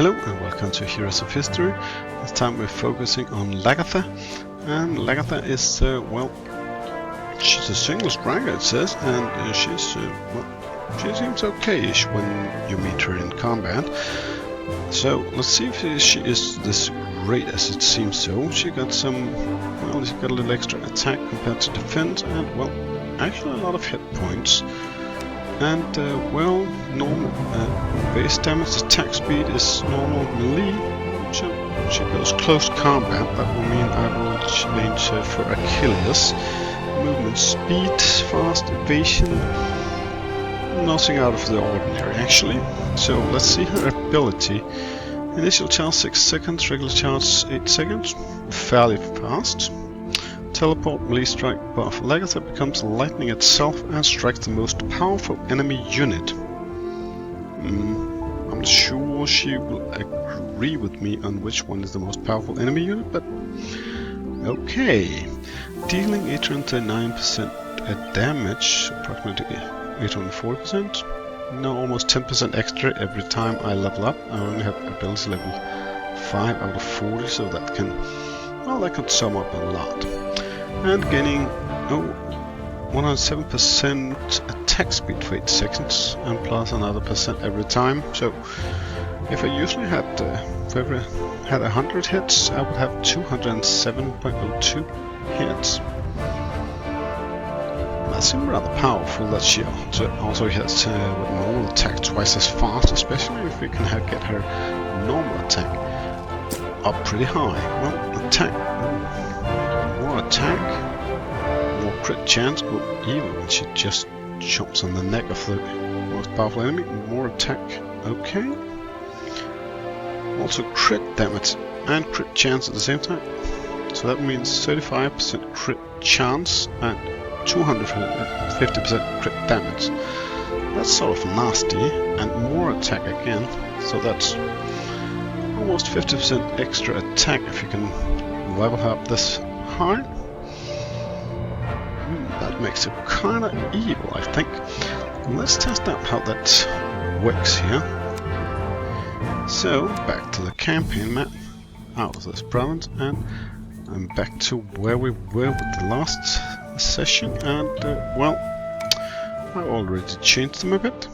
Hello and welcome to Heroes of History. This time we're focusing on Lagertha. And Lagertha is, well, she's a single striker it says, and she seems okay-ish when you meet her in combat. So let's see if she is this great as it seems so. She got some, well, she got a little extra attack compared to defense and, well, actually a lot of hit points. And, well, normal base damage, attack speed is normal melee. She goes close combat, that will mean I will change her for Achilles. Movement speed, fast evasion, nothing out of the ordinary actually. So let's see her ability. Initial charge 6 seconds, regular charge 8 seconds, fairly fast. Teleport melee strike buff. Lagertha becomes lightning itself and strikes the most powerful enemy unit. I'm sure she will agree with me on which one is the most powerful enemy unit, but okay. Dealing 839% damage, approximately 840%. Now almost 10% extra every time I level up. I only have ability level 5 out of 40, so that can, well, that could sum up a lot. And gaining 107% attack speed for 8 seconds, and plus another percent every time. So if I usually had for every 100 hits, I would have 207.02 hits. That seems rather powerful that she also hits with normal attack twice as fast, especially if we can get her normal attack up pretty high. Well, attack, more crit chance, or even when she just jumps on the neck of the most powerful enemy, more attack, okay. Also crit damage and crit chance at the same time. So that means 35% crit chance and 250% crit damage. That's sort of nasty, and more attack again, so that's almost 50% extra attack if you can level her up this high. That makes it kinda evil, I think. Let's test out how that works here. So, back to the campaign map, out of this province, and I'm back to where we were with the last session, and, well, I already changed them a bit.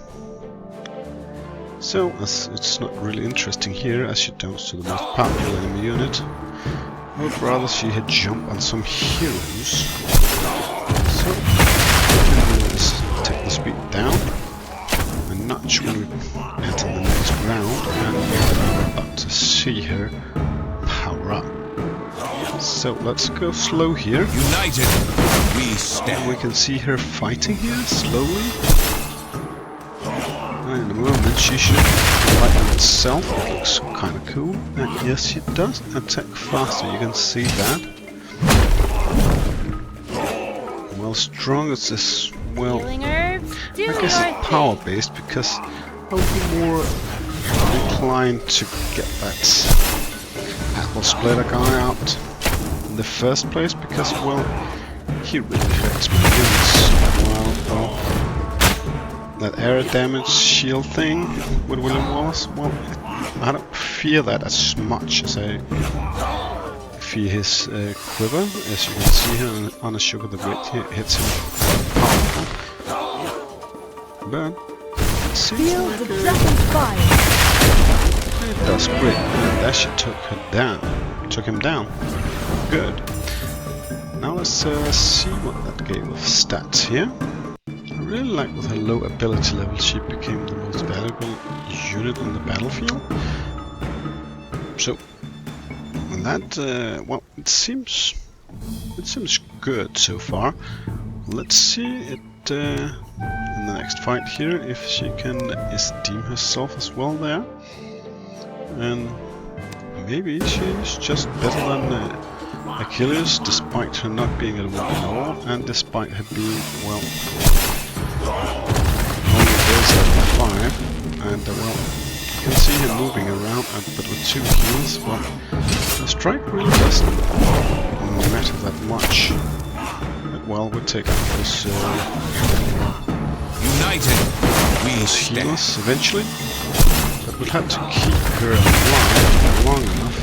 So, as it's not really interesting here, as she jumps to the most powerful enemy unit, I would rather she had jumped on some heroes. So, let's take the speed down a notch when we enter the next round, and we're about to see her power up. So let's go slow here. United, we stand. And we can see her fighting here slowly. And in a moment she should lighten itself. It looks kind of cool. And yes, she does attack faster. You can see that. Well, strong as this, well, I guess it's power based because I would be more inclined to get that apple splitter guy out in the first place because, well, he really hurts my units. Well, that air damage shield thing with William Wallace, well, I don't fear that as much as I fear his quiver. As you can see here on a Sugar the Great, he hits him powerful. But it seems like it does great, and that she took him down. Good. Now let's see what that gave of stats here. I really like with her low ability level she became the most valuable unit in the battlefield. So, and that, well, it seems good so far. Let's see it in the next fight here if she can esteem herself as well there. And maybe she's just better than Achilles, despite her not being able to walk at all, and despite her being, well, only base level 5, and well, you can see her moving around, but with 2 heals, well, the strike really doesn't matter that much. But well, we'll take out those United, we healers eventually. But we'll have to keep her alive long enough,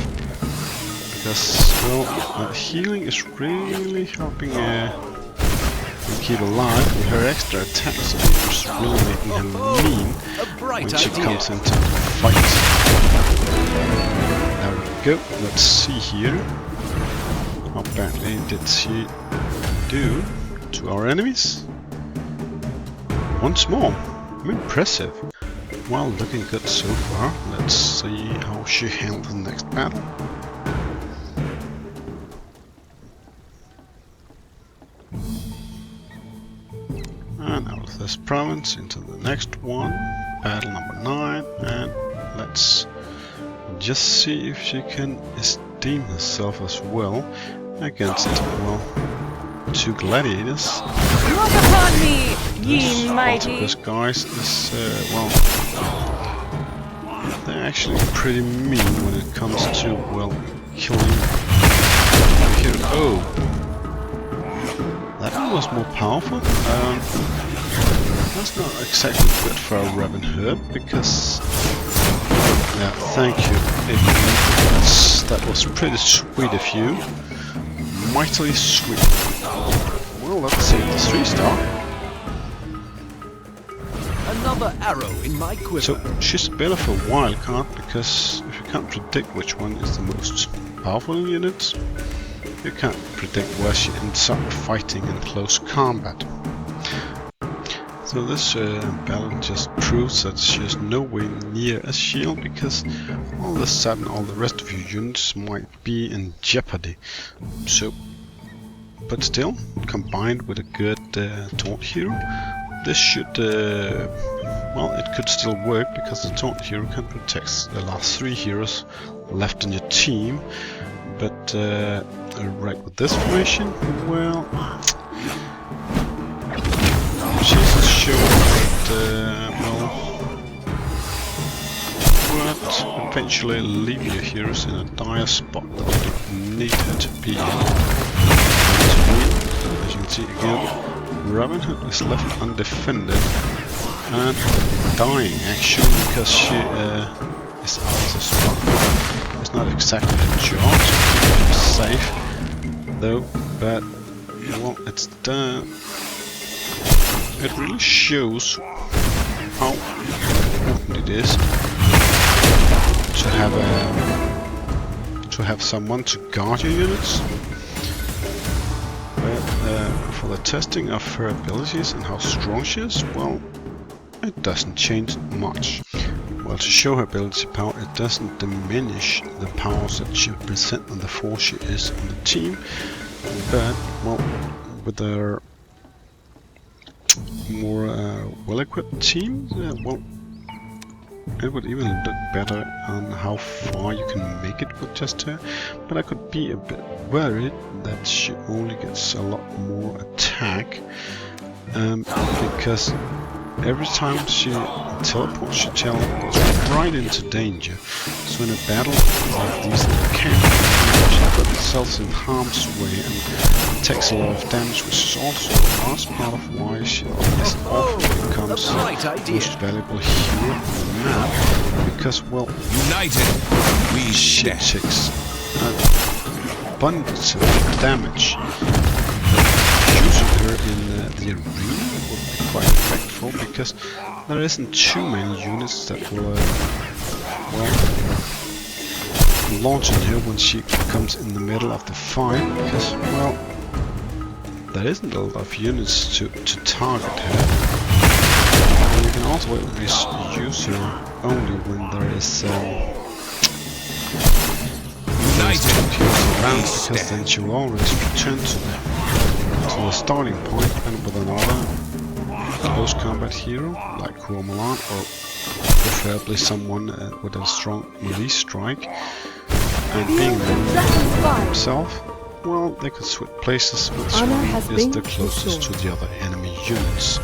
because, well, healing is really helping keep alive, and her extra attack speed is really making her mean when she comes into the fight. There we go. Let's see here. How badly did she do to our enemies? Once more. Impressive. Well, looking good so far. Let's see how she handles the next battle. And out of this province into the next one, battle number 9, and let's just see if she can esteem herself as well against, well, 2 gladiators. Look upon me, ye mighty! This guys is, well, they're actually pretty mean when it comes to, well, killing. Here, oh! That one was more powerful. That's not exactly good for a Robin Hood, because... yeah, thank you, Adrian. That was pretty sweet of you. Mightily sweet. Well, let's see the 3-star. Another arrow in my quiver. So, she's a bit of a wild card, because if you can't predict which one is the most powerful unit, you can't predict where she ends up fighting in close combat. So this battle just proves that she is nowhere near a shield, because all of a sudden all the rest of your units might be in jeopardy. So, but still, combined with a good taunt hero, this should, well, it could still work, because the taunt hero can protect the last 3 heroes left in your team. But right with this formation, well, she's showing that, well, would eventually leave your heroes in a dire spot that you don't need her to be in. As you can see again, Robin Hood is left undefended and dying actually, because she is out of the spot. It's not exactly a job to keep him safe, though, but, well, it's done. It really shows how important it is to have someone to guard your units. But for the testing of her abilities and how strong she is, well, it doesn't change much. Well, to show her ability power, it doesn't diminish the powers that she presents and the force she is on the team. But, well, with her more well-equipped team, well, it would even look better on how far you can make it with just her. But I could be a bit worried that she only gets a lot more attack, because every time she teleports, she teleports right into danger. So in a battle like these, she puts herself in harm's way and takes a lot of damage, which is also a large part of why she is often becomes the most valuable hero on the map. Because, well, united, we she stand. takes abundance of damage. Using her in the arena would be quite effective, because there isn't too many units that will well, launch on her when she comes in the middle of the fight, because, well, there isn't a lot of units to target her. And you can also use her only when there is around, because then she will always return to the starting point, and with another close combat hero like Cormoran, or preferably someone with a strong melee strike, and being himself, well, they could switch places with someone who is the closest to the other enemy units,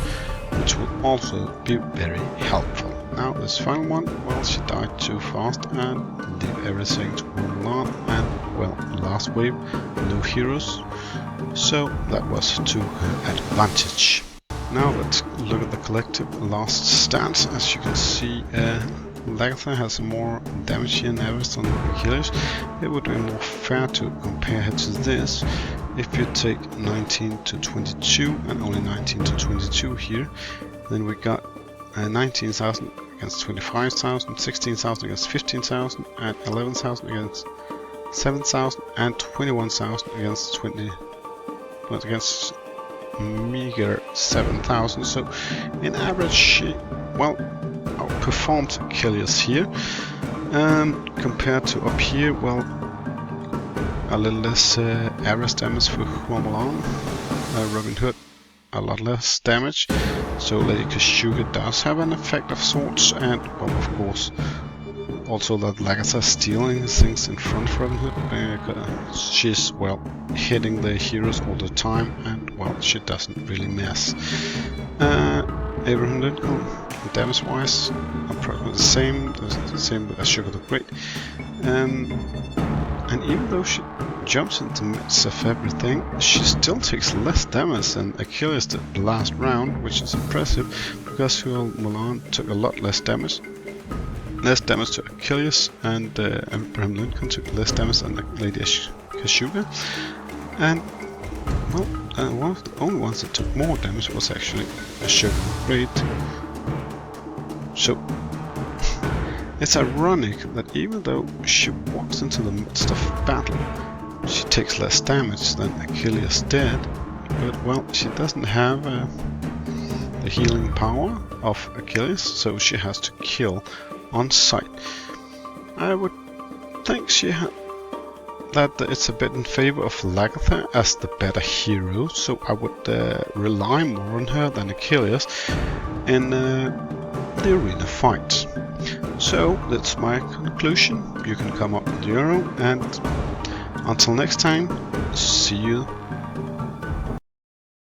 which will also be very helpful. Now this final one, well, she died too fast and leave everything to Cormoran, and, well, last wave, no heroes, so that was to her advantage. Now let's look at the collective last stats. As you can see, Lagertha has more damage here in average than Achilles, it would be more fair to compare her to this. If you take 19 to 22 and only 19 to 22 here, then we got 19,000 against 25,000, 16,000 against 15,000, and 11,000 against 7,000, and 21,000 against against meager 7,000. So in average she, well, outperformed Achilles here, and compared to up here, well, a little less average damage for Hua Mulan. Robin Hood, a lot less damage. So Lady Kashyyyka does have an effect of sorts, and well, of course, also that Lagertha stealing things in front of Robin Hood. She's, well, hitting the heroes all the time, and well, she doesn't really miss. Abraham Lincoln, damage-wise, approximately the same as Sugar the Great. And even though she jumps into the midst of everything, she still takes less damage than Achilles did the last round, which is impressive, because Hua Mulan took a lot less damage. Less damage to Achilles, and Abraham Lincoln took less damage than Lady Kashyyyka. And, well, one of the only ones that took more damage was actually Sugar the Great. So, it's ironic that even though she walks into the midst of battle, she takes less damage than Achilles did, but well, she doesn't have the healing power of Achilles, so she has to kill on sight. I would think that it's a bit in favor of Lagertha as the better hero, so I would rely more on her than Achilles in the arena fight. So that's my conclusion. You can come up with your own, and until next time, see you